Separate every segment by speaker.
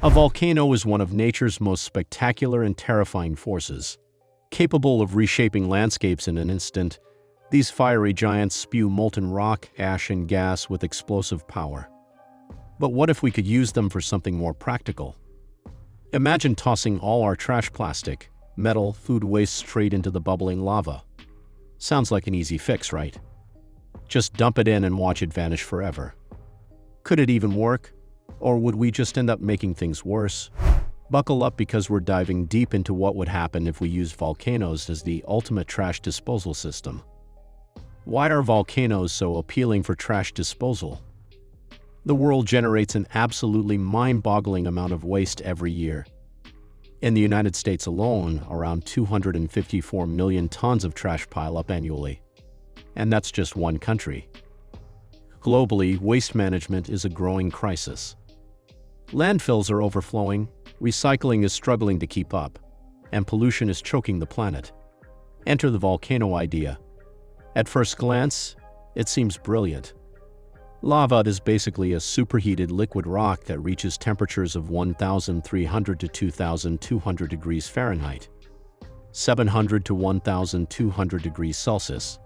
Speaker 1: A volcano is one of nature's most spectacular and terrifying forces. Capable of reshaping landscapes in an instant, these fiery giants spew molten rock, ash, and gas with explosive power. But what if we could use them for something more practical? Imagine tossing all our trash, plastic, metal, food waste straight into the bubbling lava. Sounds like an easy fix, right? Just dump it in and watch it vanish forever. Could it even work? Or would we just end up making things worse? Buckle up, because we're diving deep into what would happen if we used volcanoes as the ultimate trash disposal system. Why are volcanoes so appealing for trash disposal? The world generates an absolutely mind-boggling amount of waste every year. In the United States alone, around 254 million tons of trash pile up annually. And that's just one country. Globally, waste management is a growing crisis. Landfills are overflowing, recycling is struggling to keep up, and pollution is choking the planet. Enter the volcano idea. At first glance, it seems brilliant. Lava is basically a superheated liquid rock that reaches temperatures of 1,300 to 2,200 degrees Fahrenheit, 700 to 1,200 degrees Celsius,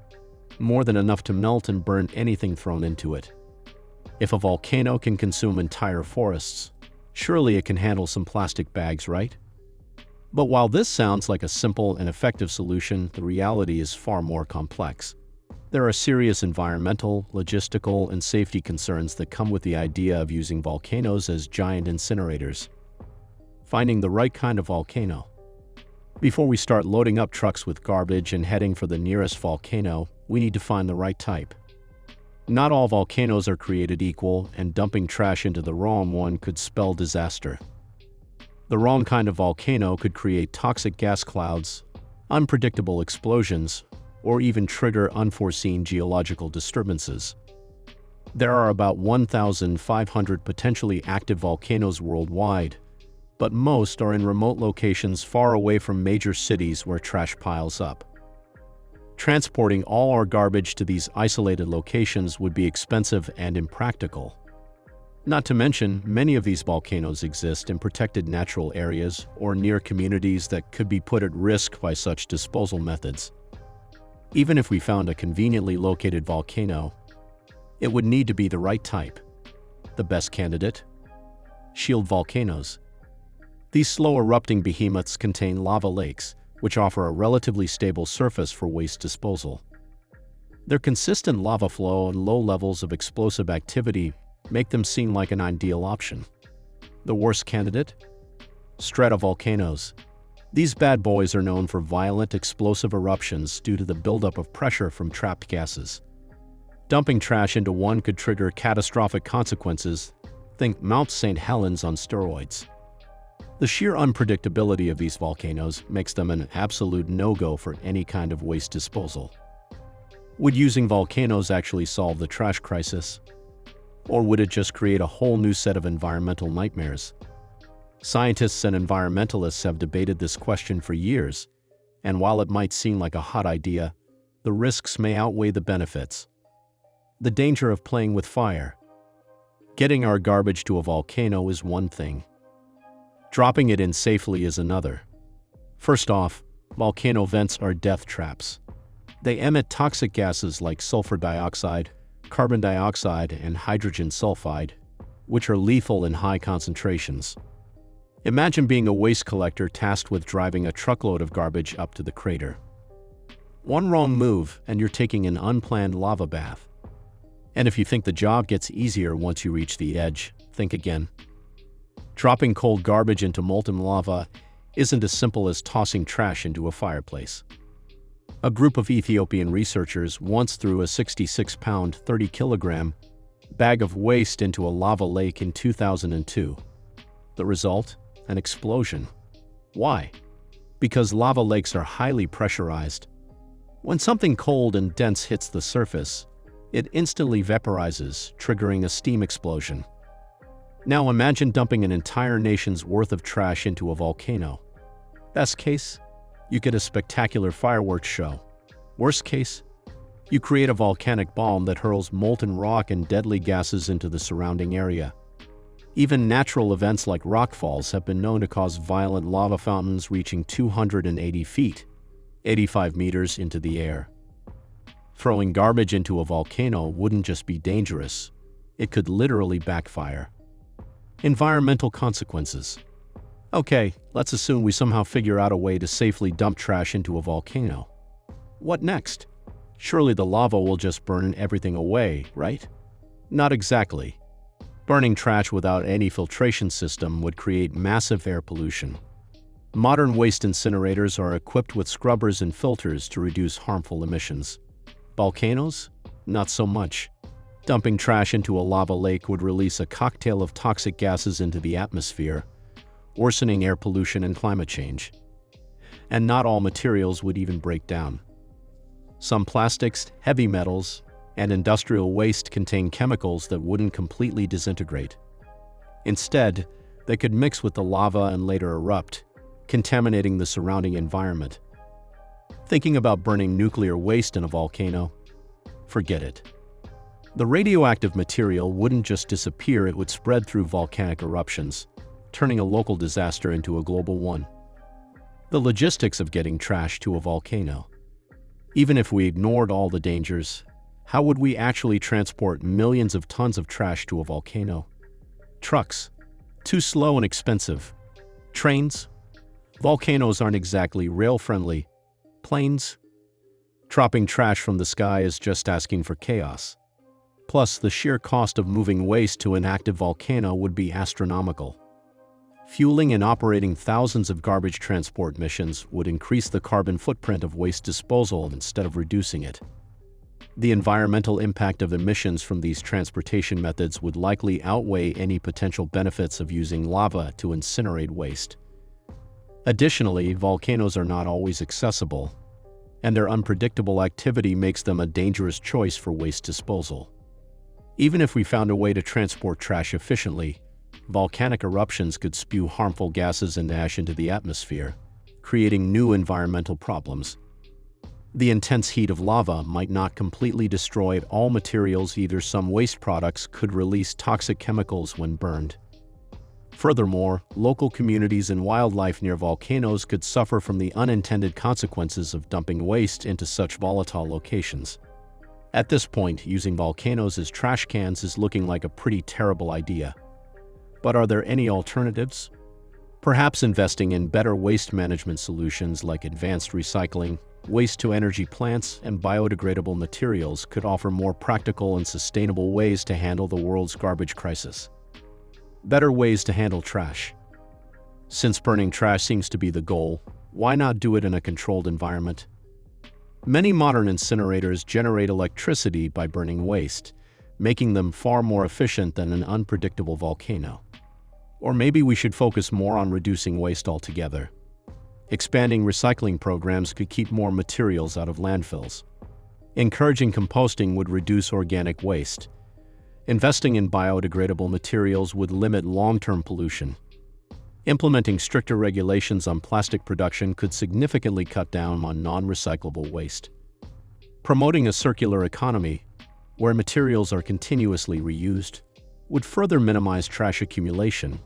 Speaker 1: more than enough to melt and burn anything thrown into it. If a volcano can consume entire forests, surely it can handle some plastic bags, right? But while this sounds like a simple and effective solution, the reality is far more complex. There are serious environmental, logistical, and safety concerns that come with the idea of using volcanoes as giant incinerators. Finding the right kind of volcano. Before we start loading up trucks with garbage and heading for the nearest volcano, we need to find the right type. Not all volcanoes are created equal, and dumping trash into the wrong one could spell disaster. The wrong kind of volcano could create toxic gas clouds, unpredictable explosions, or even trigger unforeseen geological disturbances. There are about 1,500 potentially active volcanoes worldwide, but most are in remote locations far away from major cities where trash piles up. Transporting all our garbage to these isolated locations would be expensive and impractical. Not to mention, many of these volcanoes exist in protected natural areas or near communities that could be put at risk by such disposal methods. Even if we found a conveniently located volcano, it would need to be the right type. The best candidate? Shield volcanoes. These slow-erupting behemoths contain lava lakes, which offer a relatively stable surface for waste disposal. Their consistent lava flow and low levels of explosive activity make them seem like an ideal option. The worst candidate? Stratovolcanoes. These bad boys are known for violent explosive eruptions due to the buildup of pressure from trapped gases. Dumping trash into one could trigger catastrophic consequences. Think Mount St. Helens on steroids. The sheer unpredictability of these volcanoes makes them an absolute no-go for any kind of waste disposal. Would using volcanoes actually solve the trash crisis? Or would it just create a whole new set of environmental nightmares? Scientists and environmentalists have debated this question for years, and while it might seem like a hot idea, the risks may outweigh the benefits. The danger of playing with fire. Getting our garbage to a volcano is one thing. Dropping it in safely is another. First off, volcano vents are death traps. They emit toxic gases like sulfur dioxide, carbon dioxide, and hydrogen sulfide, which are lethal in high concentrations. Imagine being a waste collector tasked with driving a truckload of garbage up to the crater. One wrong move, and you're taking an unplanned lava bath. And if you think the job gets easier once you reach the edge, think again. Dropping cold garbage into molten lava isn't as simple as tossing trash into a fireplace. A group of Ethiopian researchers once threw a 66-pound, 30-kilogram bag of waste into a lava lake in 2002. The result? An explosion. Why? Because lava lakes are highly pressurized. When something cold and dense hits the surface, it instantly vaporizes, triggering a steam explosion. Now imagine dumping an entire nation's worth of trash into a volcano. Best case, you get a spectacular fireworks show. Worst case, you create a volcanic bomb that hurls molten rock and deadly gases into the surrounding area. Even natural events like rockfalls have been known to cause violent lava fountains reaching 280 feet, 85 meters into the air. Throwing garbage into a volcano wouldn't just be dangerous, it could literally backfire. Environmental consequences. Okay, let's assume we somehow figure out a way to safely dump trash into a volcano. What next? Surely the lava will just burn everything away, right? Not exactly. Burning trash without any filtration system would create massive air pollution. Modern waste incinerators are equipped with scrubbers and filters to reduce harmful emissions. Volcanoes? Not so much. Dumping trash into a lava lake would release a cocktail of toxic gases into the atmosphere, worsening air pollution and climate change. And not all materials would even break down. Some plastics, heavy metals, and industrial waste contain chemicals that wouldn't completely disintegrate. Instead, they could mix with the lava and later erupt, contaminating the surrounding environment. Thinking about burning nuclear waste in a volcano? Forget it. The radioactive material wouldn't just disappear, it would spread through volcanic eruptions, turning a local disaster into a global one. The logistics of getting trash to a volcano. Even if we ignored all the dangers, how would we actually transport millions of tons of trash to a volcano? Trucks. Too slow and expensive. Trains. Volcanoes aren't exactly rail-friendly. Planes. Dropping trash from the sky is just asking for chaos. Plus, the sheer cost of moving waste to an active volcano would be astronomical. Fueling and operating thousands of garbage transport missions would increase the carbon footprint of waste disposal instead of reducing it. The environmental impact of emissions from these transportation methods would likely outweigh any potential benefits of using lava to incinerate waste. Additionally, volcanoes are not always accessible, and their unpredictable activity makes them a dangerous choice for waste disposal. Even if we found a way to transport trash efficiently, volcanic eruptions could spew harmful gases and ash into the atmosphere, creating new environmental problems. The intense heat of lava might not completely destroy all materials either. Some waste products could release toxic chemicals when burned. Furthermore, local communities and wildlife near volcanoes could suffer from the unintended consequences of dumping waste into such volatile locations. At this point, using volcanoes as trash cans is looking like a pretty terrible idea. But are there any alternatives? Perhaps investing in better waste management solutions like advanced recycling, waste-to-energy plants, and biodegradable materials could offer more practical and sustainable ways to handle the world's garbage crisis. Better ways to handle trash. Since burning trash seems to be the goal, why not do it in a controlled environment? Many modern incinerators generate electricity by burning waste, making them far more efficient than an unpredictable volcano. Or maybe we should focus more on reducing waste altogether. Expanding recycling programs could keep more materials out of landfills. Encouraging composting would reduce organic waste. Investing in biodegradable materials would limit long-term pollution. Implementing stricter regulations on plastic production could significantly cut down on non-recyclable waste. Promoting a circular economy, where materials are continuously reused, would further minimize trash accumulation.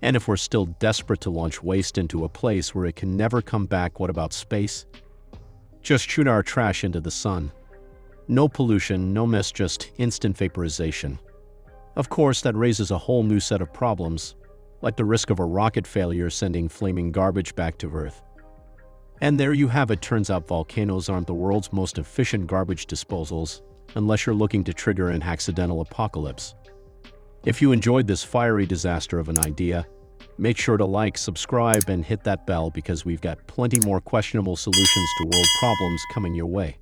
Speaker 1: And if we're still desperate to launch waste into a place where it can never come back, what about space? Just shoot our trash into the sun. No pollution, no mess, just instant vaporization. Of course, that raises a whole new set of problems, like the risk of a rocket failure sending flaming garbage back to Earth. And there you have it. Turns out volcanoes aren't the world's most efficient garbage disposals, unless you're looking to trigger an accidental apocalypse. If you enjoyed this fiery disaster of an idea, make sure to like, subscribe, and hit that bell because we've got plenty more questionable solutions to world problems coming your way.